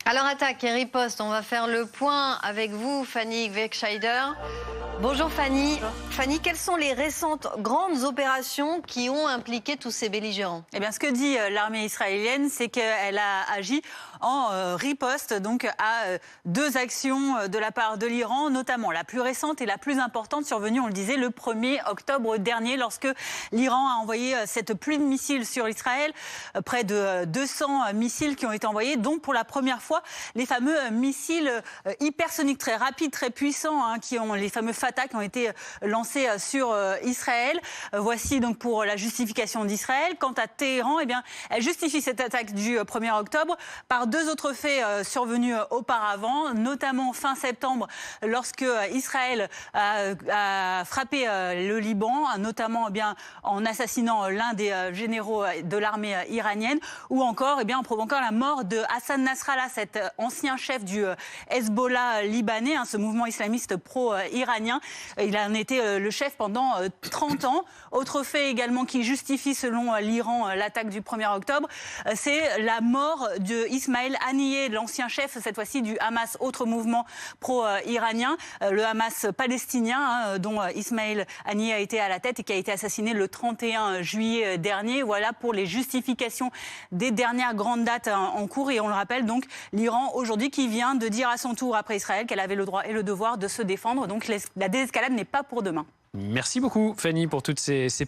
Alors attaque et riposte, on va faire le point avec vous, Fanny Weckscheider. Bonjour Fanny. Bonjour. Fanny, quelles sont les récentes grandes opérations qui ont impliqué tous ces belligérants? Eh bien, ce que dit l'armée israélienne, c'est qu'elle a agi en riposte donc à deux actions de la part de l'Iran, notamment la plus récente et la plus importante survenue, on le disait, le 1er octobre dernier, lorsque l'Iran a envoyé cette pluie de missiles sur Israël, près de 200 missiles qui ont été envoyés, donc pour la première fois, les fameux missiles hypersoniques très rapides, très puissants, les fameux Fatah qui ont été lancés sur Israël. Voici donc pour la justification d'Israël. Quant à Téhéran, eh bien, elle justifie cette attaque du 1er octobre par deux autres faits survenus auparavant, notamment fin septembre, lorsque Israël a frappé le Liban, notamment en assassinant l'un des généraux de l'armée iranienne, ou encore en provoquant la mort de Hassan Nasrallah, cet ancien chef du Hezbollah libanais, ce mouvement islamiste pro-iranien. Il en était le chef pendant 30 ans. Autre fait également qui justifie, selon l'Iran, l'attaque du 1er octobre, c'est la mort d'Ismaël Haniyeh, l'ancien chef, cette fois-ci, du Hamas, autre mouvement pro-iranien, le Hamas palestinien, dont Ismaël Haniyeh a été à la tête et qui a été assassiné le 31 juillet dernier. Voilà pour les justifications des dernières grandes dates en cours. Et on le rappelle, donc, l'Iran, aujourd'hui, qui vient de dire à son tour, après Israël, qu'elle avait le droit et le devoir de se défendre. Donc, la désescalade n'est pas pour demain. Merci beaucoup, Fanny, pour toutes ces